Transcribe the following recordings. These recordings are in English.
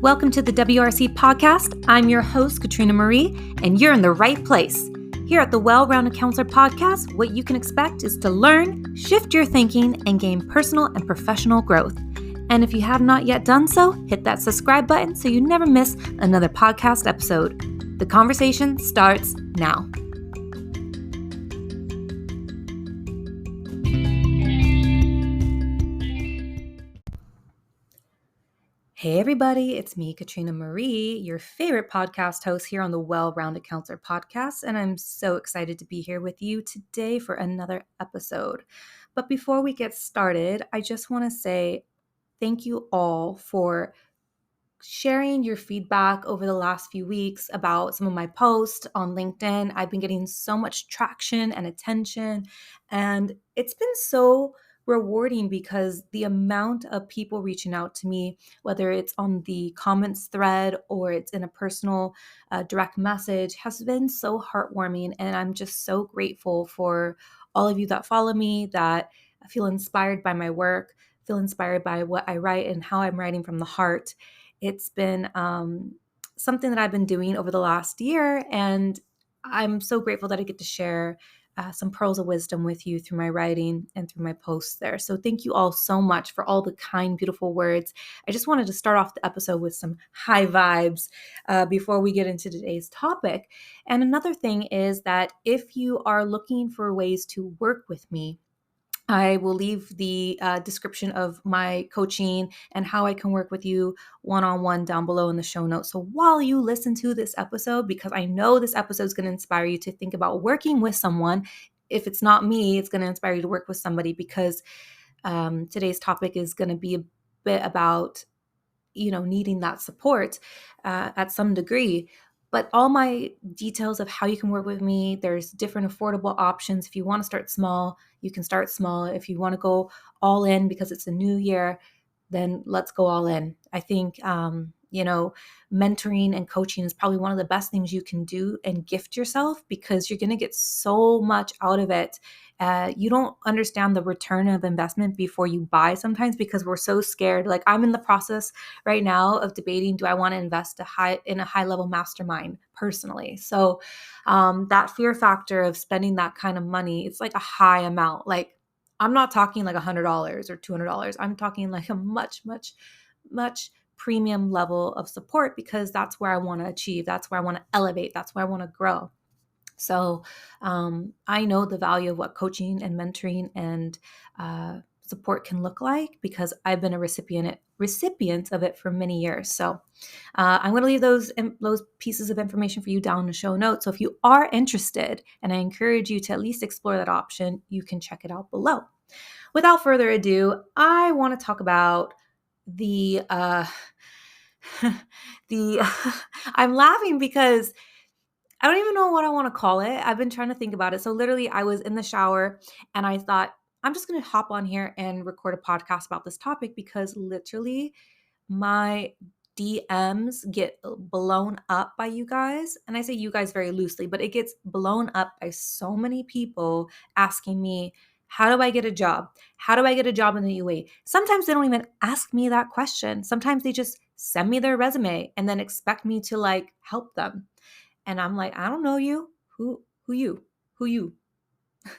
Welcome to the WRC podcast. I'm your host, Katrina Marie, and you're in the right place. Here at the Well-Rounded Counselor podcast, what you can expect is to learn, shift your thinking, and gain personal and professional growth. And if you have not yet done so, hit that subscribe button so you never miss another podcast episode. The conversation starts now. Hey everybody, it's me, Katrina Marie, your favorite podcast host here on the Well-Rounded Counselor podcast, and I'm so excited to be here with you today for another episode. But before we get started, I just want to say thank you all for sharing your feedback over the last few weeks about some of my posts on LinkedIn. I've been getting so much traction and attention, and it's been so rewarding because the amount of people reaching out to me, whether it's on the comments thread or it's in a personal direct message, has been so heartwarming. And I'm just so grateful for all of you that follow me, that feel inspired by my work, feel inspired by what I write and how I'm writing from the heart. It's been something that I've been doing over the last year, and I'm so grateful that I get to share some pearls of wisdom with you through my writing and through my posts there. So thank you all so much for all the kind, beautiful words. I just wanted to start off the episode with some high vibes before we get into today's topic. And another thing is that if you are looking for ways to work with me, I will leave the description of my coaching and how I can work with you one-on-one down below in the show notes. So while you listen to this episode, because I know this episode is going to inspire you to think about working with someone. If it's not me, it's going to inspire you to work with somebody, because today's topic is going to be a bit about, needing that support at some degree. But all my details of how you can work with me, there's different affordable options. If you want to start small, you can start small. If you want to go all in because it's a new year, then let's go all in. I think, mentoring and coaching is probably one of the best things you can do and gift yourself, because you're going to get so much out of it. You don't understand the return of investment before you buy sometimes, because we're so scared. Like, I'm in the process right now of debating, do I want to invest in a high level mastermind personally? So that fear factor of spending that kind of money, it's like a high amount. Like, I'm not talking like $100 or $200. I'm talking like a much, much, much premium level of support, because that's where I want to achieve. That's where I want to elevate. That's where I want to grow. So I know the value of what coaching and mentoring and support can look like, because I've been a recipient of it for many years. So I'm going to leave those pieces of information for you down in the show notes. So if you are interested, and I encourage you to at least explore that option, you can check it out below. Without further ado, I want to talk about the I'm laughing because I don't even know what I want to call it. I've been trying to think about it. So literally, I was in the shower and I thought, I'm just going to hop on here and record a podcast about this topic, because literally my DMs get blown up by you guys. And I say you guys very loosely, but it gets blown up by so many people asking me, how do I get a job? How do I get a job in the UAE? Sometimes they don't even ask me that question. Sometimes they just send me their resume and then expect me to help them. And I'm like, I don't know you. Who you?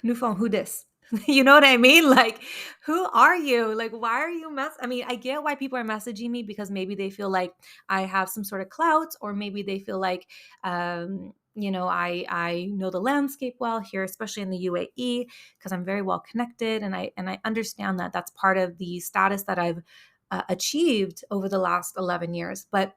New phone, who this? You know what I mean? Like, who are you? Like, why are you I get why people are messaging me, because maybe they feel like I have some sort of clout, or maybe they feel like, I know the landscape well here, especially in the UAE, because I'm very well connected. And I understand that that's part of the status that I've achieved over the last 11 years. But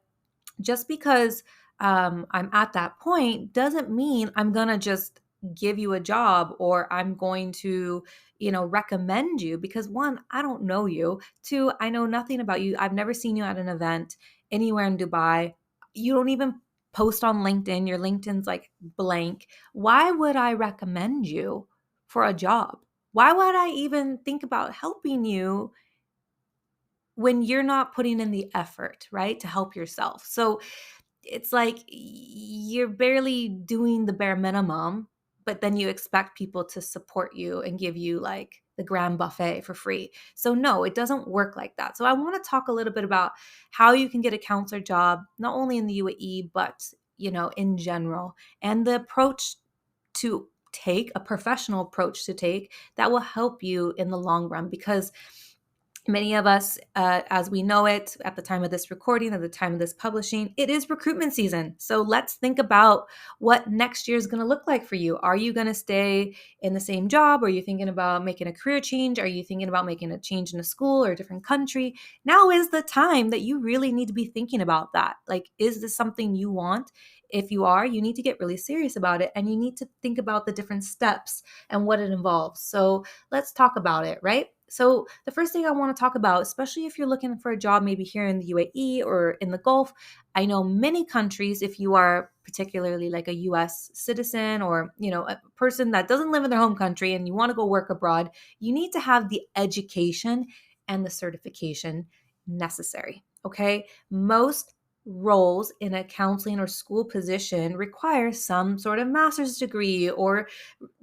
just because I'm at that point doesn't mean I'm going to just give you a job, or I'm going to, recommend you, because one, I don't know you. Two, I know nothing about you. I've never seen you at an event anywhere in Dubai. You don't even post on LinkedIn. Your LinkedIn's like blank. Why would I recommend you for a job? Why would I even think about helping you when you're not putting in the effort, right, to help yourself? So it's like you're barely doing the bare minimum, but then you expect people to support you and give you the grand buffet for free. So no, it doesn't work like that. So I want to talk a little bit about how you can get a counselor job, not only in the UAE, but in general, and the approach to take, a professional approach to take that will help you in the long run. Because many of us, as we know it at the time of this recording, at the time of this publishing, it is recruitment season. So let's think about what next year is going to look like for you. Are you going to stay in the same job? Are you thinking about making a career change? Are you thinking about making a change in a school or a different country? Now is the time that you really need to be thinking about that. Like, is this something you want? If you are, you need to get really serious about it, and you need to think about the different steps and what it involves. So let's talk about it, right? So the first thing I want to talk about, especially if you're looking for a job maybe here in the UAE or in the Gulf, I know many countries, if you are particularly like a US citizen or, a person that doesn't live in their home country and you want to go work abroad, you need to have the education and the certification necessary. Okay? Most roles in a counseling or school position require some sort of master's degree or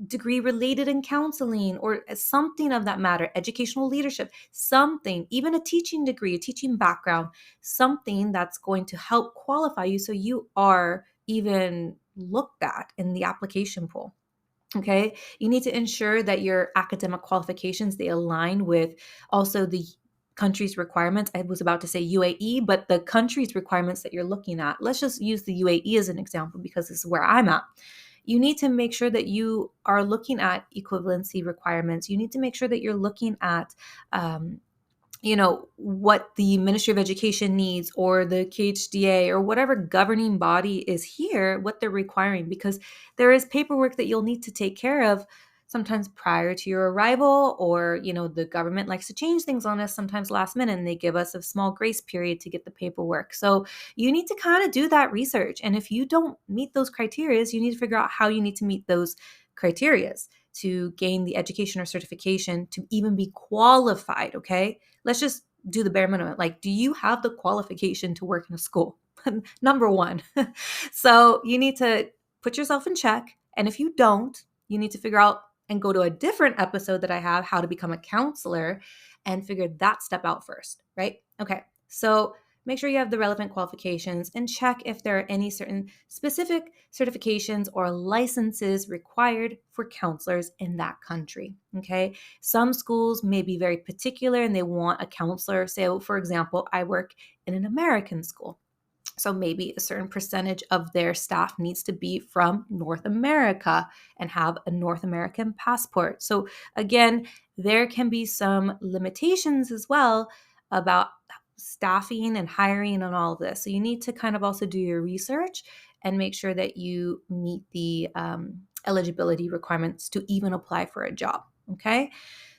degree related in counseling or something of that matter, educational leadership, something, even a teaching degree, a teaching background, something that's going to help qualify you so you are even looked at in the application pool. Okay, you need to ensure that your academic qualifications, they align with also the country's requirements. I was about to say UAE, but the country's requirements that you're looking at. Let's just use the UAE as an example because this is where I'm at. You need to make sure that you are looking at equivalency requirements. You need to make sure that you're looking at what the Ministry of Education needs or the KHDA or whatever governing body is here, what they're requiring, because there is paperwork that you'll need to take care of sometimes prior to your arrival, or, the government likes to change things on us sometimes last minute and they give us a small grace period to get the paperwork. So you need to kind of do that research. And if you don't meet those criteria, you need to figure out how you need to meet those criteria to gain the education or certification to even be qualified. Okay. Let's just do the bare minimum. Like, do you have the qualification to work in a school? Number one. So you need to put yourself in check. And if you don't, you need to figure out and go to a different episode that I have, how to become a counselor, and figure that step out first, right? Okay. So make sure you have the relevant qualifications and check if there are any certain specific certifications or licenses required for counselors in that country. Okay. Some schools may be very particular and they want a counselor. So, for example, I work in an American school. So maybe a certain percentage of their staff needs to be from North America and have a North American passport. So again, there can be some limitations as well about staffing and hiring and all of this. So you need to kind of also do your research and make sure that you meet the eligibility requirements to even apply for a job. Okay.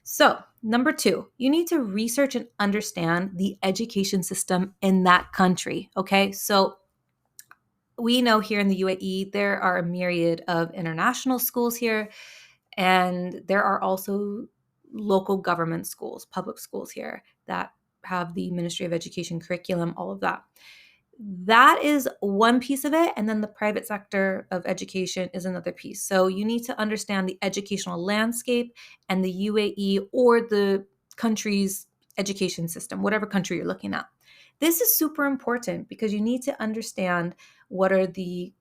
So, number 2, you need to research and understand the education system in that country. Okay. So, we know here in the UAE, there are a myriad of international schools here, and there are also local government schools, public schools here that have the Ministry of Education curriculum, all of that. That is one piece of it. And then the private sector of education is another piece. So you need to understand the educational landscape and the UAE or the country's education system, whatever country you're looking at. This is super important because you need to understand what are the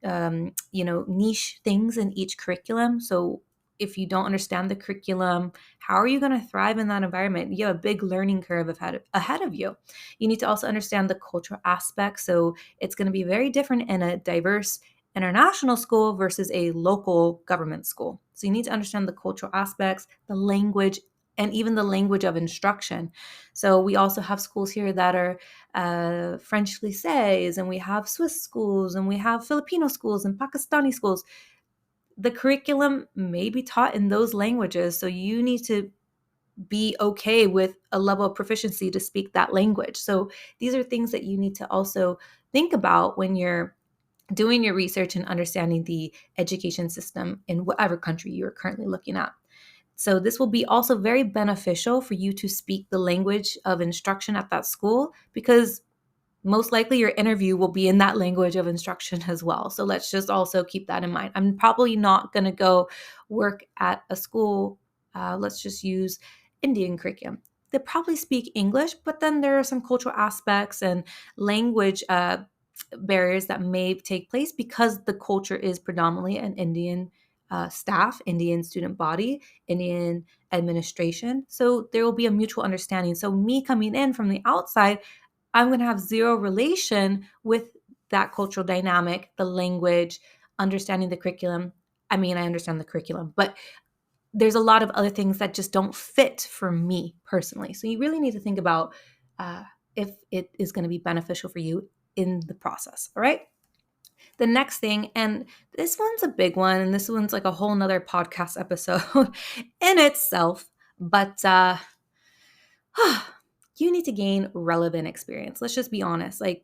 niche things in each curriculum. So if you don't understand the curriculum, how are you going to thrive in that environment? You have a big learning curve ahead of you. You need to also understand the cultural aspect. So it's going to be very different in a diverse international school versus a local government school. So you need to understand the cultural aspects, the language, and even the language of instruction. So we also have schools here that are French lycées, and we have Swiss schools, and we have Filipino schools and Pakistani schools. The curriculum may be taught in those languages, so you need to be okay with a level of proficiency to speak that language. So these are things that you need to also think about when you're doing your research and understanding the education system in whatever country you're currently looking at. So this will be also very beneficial for you to speak the language of instruction at that school, because most likely your interview will be in that language of instruction as well. So let's just also keep that in mind. I'm probably not going to go work at a school. Let's just use Indian curriculum. They probably speak English, but then there are some cultural aspects and language barriers that may take place because the culture is predominantly an Indian staff, Indian student body, Indian administration. So there will be a mutual understanding. So me coming in from the outside, I'm going to have zero relation with that cultural dynamic, the language, understanding the curriculum. I mean, I understand the curriculum, but there's a lot of other things that just don't fit for me personally. So you really need to think about uh, if it is going to be beneficial for you in the process. All right. The next thing, and this one's a big one, and this one's like a whole nother podcast episode in itself, but you need to gain relevant experience. Let's just be honest. Like,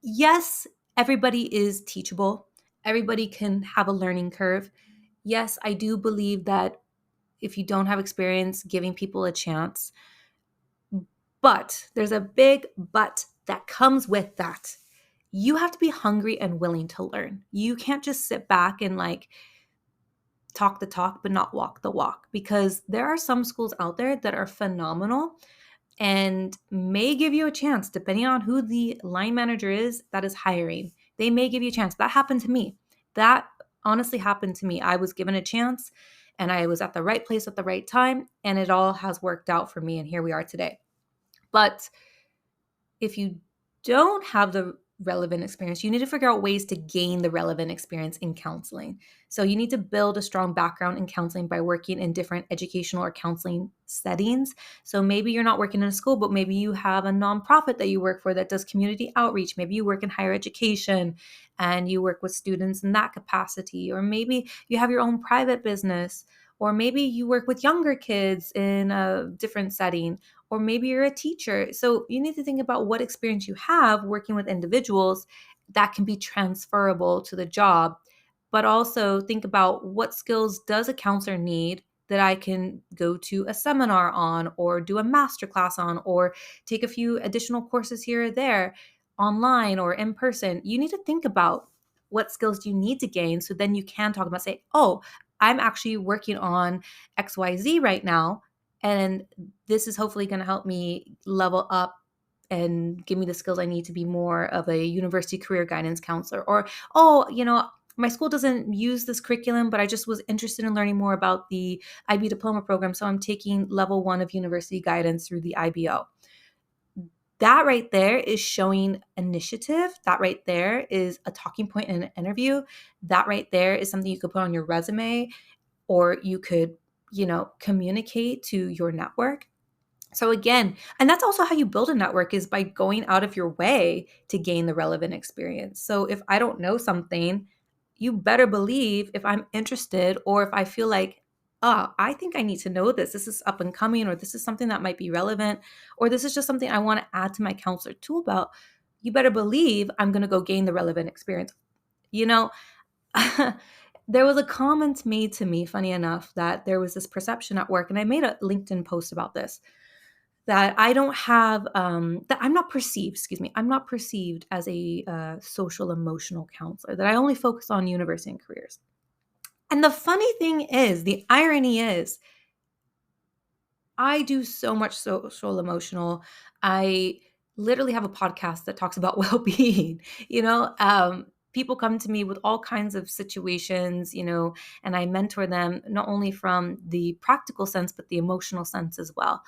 yes, everybody is teachable. Everybody can have a learning curve. Yes, I do believe that if you don't have experience, giving people a chance. But there's a big but that comes with that. You have to be hungry and willing to learn. You can't just sit back and like talk the talk, but not walk the walk, because there are some schools out there that are phenomenal and may give you a chance depending on who the line manager is that is hiring. They may give you a chance. That happened to me. That honestly happened to me. I was given a chance and I was at the right place at the right time, and it all has worked out for me. And here we are today. But if you don't have the relevant experience, you need to figure out ways to gain the relevant experience in counseling. So you need to build a strong background in counseling by working in different educational or counseling settings. So maybe you're not working in a school, but maybe you have a nonprofit that you work for that does community outreach. Maybe you work in higher education and you work with students in that capacity. Or maybe you have your own private business. Or maybe you work with younger kids in a different setting, or maybe you're a teacher. So you need to think about what experience you have working with individuals that can be transferable to the job, but also think about what skills does a counselor need that I can go to a seminar on or do a master class on or take a few additional courses here or there online or in person. You need to think about what skills do you need to gain so then you can talk about, say, oh, I'm actually working on XYZ right now, and this is hopefully going to help me level up and give me the skills I need to be more of a university career guidance counselor. Or, oh, my school doesn't use this curriculum, but I just was interested in learning more about the IB diploma program. So I'm taking level 1 of university guidance through the IBO. That right there is showing initiative. That right there is a talking point in an interview. That right there is something you could put on your resume, or you could, communicate to your network. So again, and that's also how you build a network, is by going out of your way to gain the relevant experience. So if I don't know something, you better believe if I'm interested, or if I feel like, oh, I think I need to know this. This is up and coming, or this is something that might be relevant, or this is just something I want to add to my counselor tool belt. You better believe I'm going to go gain the relevant experience. There was a comment made to me, funny enough, that there was this perception at work, and I made a LinkedIn post about this, that I don't have, that I'm not perceived, I'm not perceived as a social emotional counselor, that I only focus on university and careers. And the funny thing is, the irony is, I do so much social emotional. I literally have a podcast that talks about well-being. People come to me with all kinds of situations, and I mentor them not only from the practical sense, but the emotional sense as well.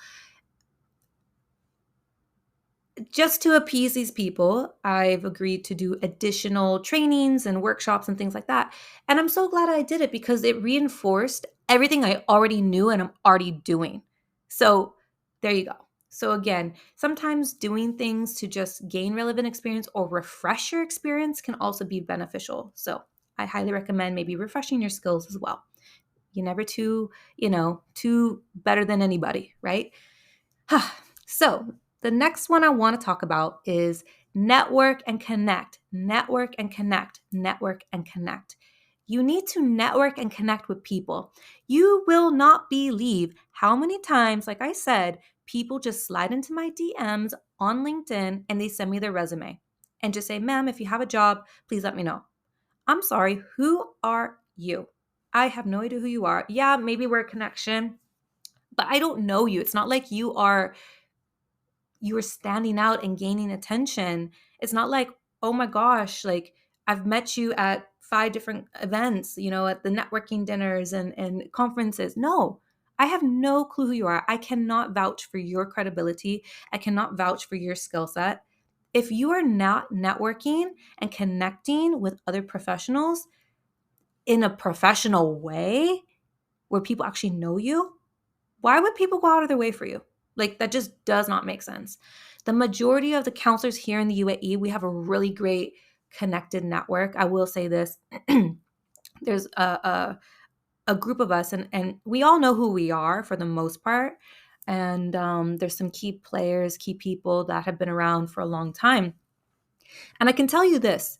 Just to appease these people, I've agreed to do additional trainings and workshops and things like that. And I'm so glad I did it, because it reinforced everything I already knew and I'm already doing. So there you go. So again, sometimes doing things to just gain relevant experience or refresh your experience can also be beneficial. So I highly recommend maybe refreshing your skills as well. You're never too better than anybody, right? So the next one I want to talk about is network and connect, network and connect, network and connect. You need to network and connect with people. You will not believe how many times, like I said, people just slide into my DMs on LinkedIn and they send me their resume and just say, ma'am, if you have a job, please let me know. I'm sorry, who are you? I have no idea who you are. Yeah, maybe we're a connection. but I don't know you. It's not like you are standing out and gaining attention. It's not like, oh my gosh, like I've met you at 5 different events, at the networking dinners and conferences. No, I have no clue who you are. I cannot vouch for your credibility. I cannot vouch for your skill set. If you are not networking and connecting with other professionals in a professional way where people actually know you, why would people go out of their way for you? Like, that just does not make sense. The majority of the counselors here in the UAE, we have a really great connected network. I will say this. There's a group of us, and we all know who we are for the most part. And there's some key players, key people that have been around for a long time. And I can tell you this,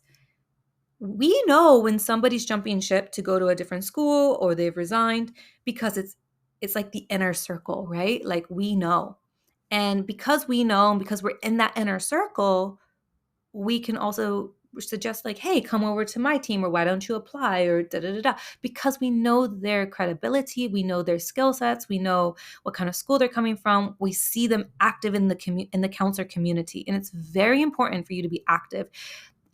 we know when somebody's jumping ship to go to a different school or they've resigned, because it's like the inner circle, right? Like, we know. And because we know, and because we're in that inner circle, we can also suggest, like, hey, come over to my team, or why don't you apply, or da da da da, because we know their credibility, we know their skill sets, we know what kind of school they're coming from, we see them active in the counselor community. And it's very important for you to be active.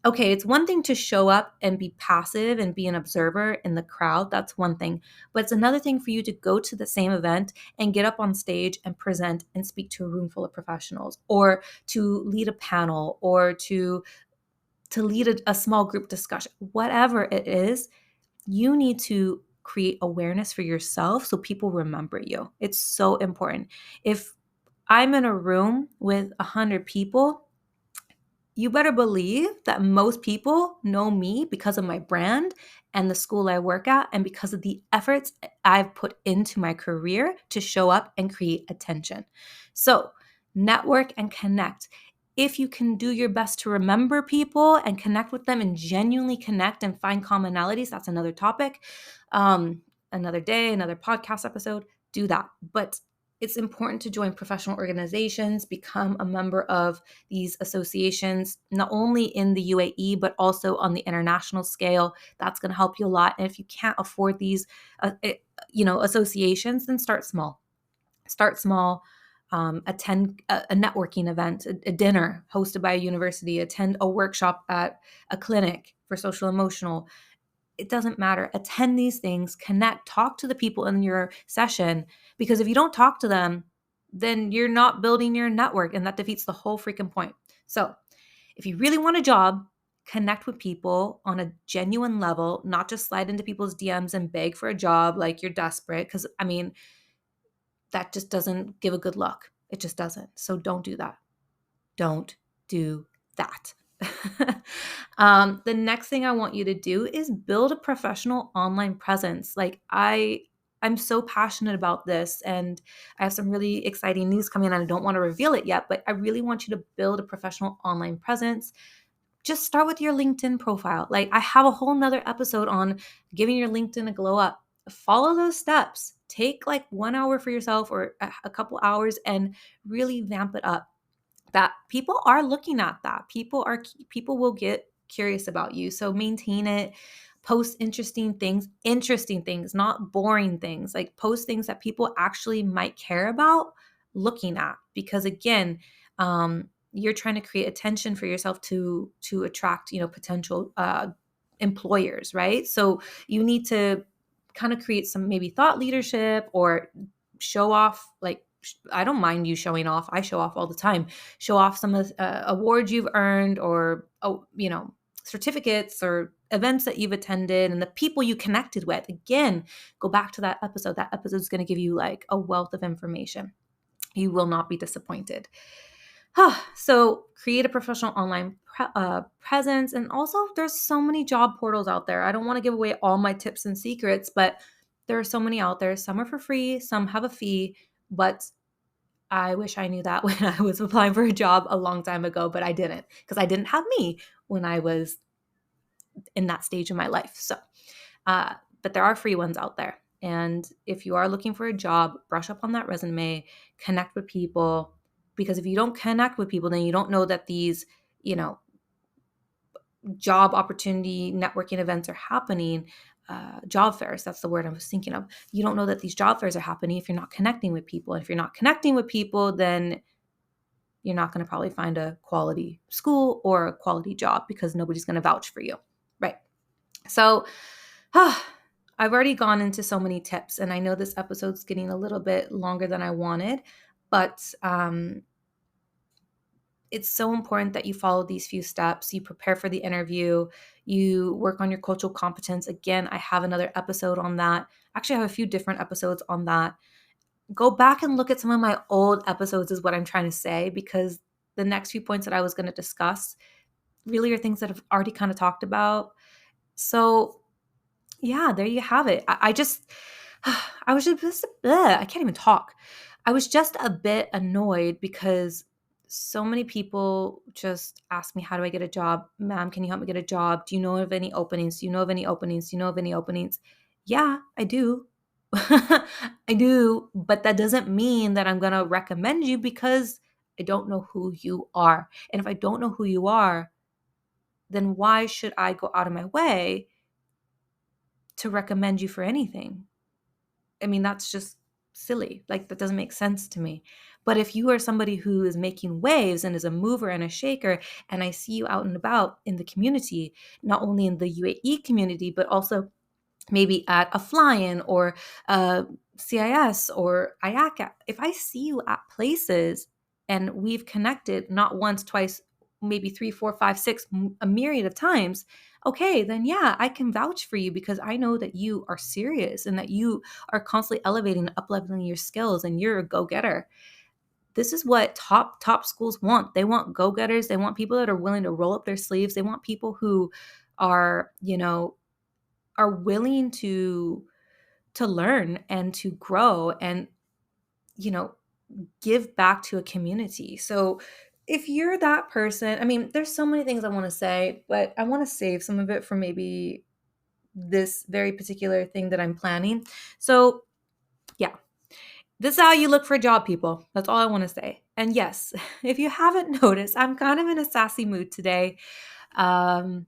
Okay, it's one thing to show up and be passive and be an observer in the crowd. That's one thing. But it's another thing for you to go to the same event and get up on stage and present and speak to a room full of professionals, or to lead a panel, or to lead a small group discussion. Whatever it is, you need to create awareness for yourself so people remember you. It's so important. If I'm in a room with 100 people, you better believe that most people know me because of my brand and the school I work at, and because of the efforts I've put into my career to show up and create attention. So, network and connect. If you can do your best to remember people and connect with them and genuinely connect and find commonalities, that's another topic. Another day, another podcast episode, do that. But it's important to join professional organizations, become a member of these associations, not only in the UAE, but also on the international scale. That's going to help you a lot. And if you can't afford these, associations, then start small. Start small. Attend a networking event, a dinner hosted by a university, attend a workshop at a clinic for social emotional. It doesn't matter. Attend these things, connect, talk to the people in your session, because if you don't talk to them, then you're not building your network, and that defeats the whole freaking point. So, if you really want a job, connect with people on a genuine level, not just slide into people's DMs and beg for a job like you're desperate, because that just doesn't give a good look. It just doesn't. So don't do that. Don't do that. The next thing I want you to do is build a professional online presence. Like, I'm so passionate about this, and I have some really exciting news coming, and I don't want to reveal it yet, but I really want you to build a professional online presence. Just start with your LinkedIn profile. Like, I have a whole nother episode on giving your LinkedIn a glow up. Follow those steps. Take like 1 hour for yourself, or a couple hours, and really vamp it up. That people are looking at that. People will get curious about you. So maintain it. Post interesting things, not boring things. Like, post things that people actually might care about looking at, because again, you're trying to create attention for yourself to attract, potential employers, right? So you need to kind of create some maybe thought leadership, or show off. Like, I don't mind you showing off. I show off all the time. Show off some of the awards you've earned, or certificates or events that you've attended, and the people you connected with. Again, go back to that episode. That episode is going to give you like a wealth of information. You will not be disappointed. So create a professional online presence. And also, there's so many job portals out there. I don't want to give away all my tips and secrets, but there are so many out there. Some are for free, some have a fee, but I wish I knew that when I was applying for a job a long time ago, but I didn't, because I didn't have me when I was in that stage of my life. So, but there are free ones out there. And if you are looking for a job, brush up on that resume, connect with people, because if you don't connect with people, then you don't know that these, job opportunity networking events are happening. job fairs. That's the word I was thinking of. You don't know that these job fairs are happening if you're not connecting with people. And if you're not connecting with people, then you're not going to probably find a quality school or a quality job because nobody's going to vouch for you. Right. So I've already gone into so many tips, and I know this episode's getting a little bit longer than I wanted, but it's so important that you follow these few steps. You prepare for the interview, you work on your cultural competence. Again, I have another episode on that. Actually, I have a few different episodes on that. Go back and look at some of my old episodes is what I'm trying to say, because the next few points that I was going to discuss really are things that I've already kind of talked about. So yeah, there you have it. I was just, I can't even talk. I was just a bit annoyed because so many people just ask me, how do I get a job? Ma'am, can you help me get a job? Do you know of any openings? Do you know of any openings? Do you know of any openings? Yeah, I do. I do, but that doesn't mean that I'm going to recommend you because I don't know who you are. And if I don't know who you are, then why should I go out of my way to recommend you for anything? I mean, that's just silly. Like, that doesn't make sense to me. But if you are somebody who is making waves and is a mover and a shaker, and I see you out and about in the community, not only in the UAE community, but also maybe at a fly-in or CIS or IACA, if I see you at places and we've connected not once, twice, maybe 3, 4, 5, 6, a myriad of times, okay, then yeah, I can vouch for you because I know that you are serious and that you are constantly elevating and up-leveling your skills and you're a go-getter. This is what top schools want. They want go-getters. They want people that are willing to roll up their sleeves. They want people who are, are willing to learn and to grow and, give back to a community. So if you're that person, I mean, there's so many things I want to say, but I want to save some of it for maybe this very particular thing that I'm planning. So yeah, this is how you look for a job, people. That's all I want to say. And yes, if you haven't noticed, I'm kind of in a sassy mood today. I'm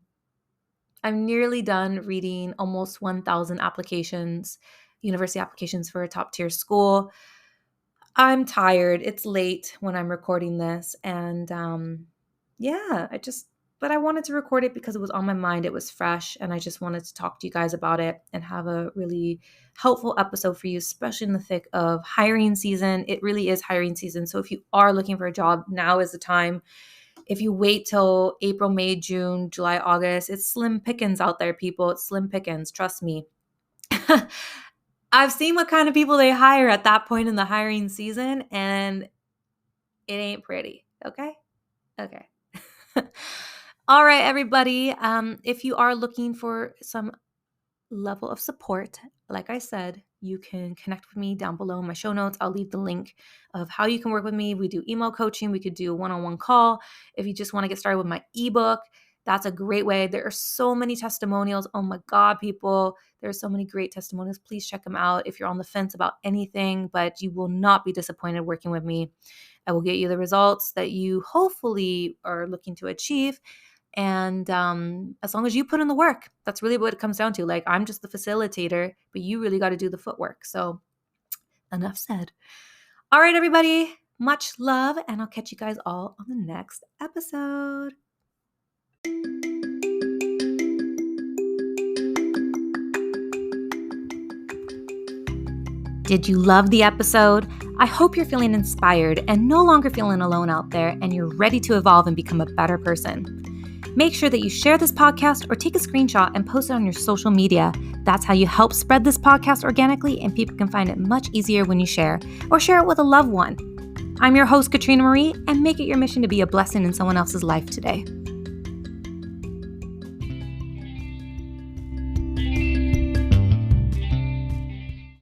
nearly done reading almost 1,000 applications, university applications for a top tier school. I'm tired. It's late when I'm recording this. And yeah, but I wanted to record it because it was on my mind. It was fresh. And I just wanted to talk to you guys about it and have a really helpful episode for you, especially in the thick of hiring season. It really is hiring season. So if you are looking for a job, now is the time. If you wait till April, May, June, July, August, it's slim pickings out there, people. It's slim pickings. Trust me. I've seen what kind of people they hire at that point in the hiring season, and it ain't pretty. Okay. All right, everybody. If you are looking for some level of support, like I said, you can connect with me down below in my show notes. I'll leave the link of how you can work with me. We do email coaching. We could do a one-on-one call. If you just want to get started with my ebook, that's a great way. There are so many testimonials. Oh my God, people. There are so many great testimonials. Please check them out if you're on the fence about anything, but you will not be disappointed working with me. I will get you the results that you hopefully are looking to achieve. And as long as you put in the work, that's really what it comes down to. Like, I'm just the facilitator, but you really got to do the footwork. So enough said. All right, everybody, much love, and I'll catch you guys all on the next episode. Did you love the episode? I hope you're feeling inspired and no longer feeling alone out there, and you're ready to evolve and become a better person. Make sure that you share this podcast or take a screenshot and post it on your social media. That's how you help spread this podcast organically, and people can find it much easier when you share, or share it with a loved one. I'm your host, Katrina Marie, and make it your mission to be a blessing in someone else's life today.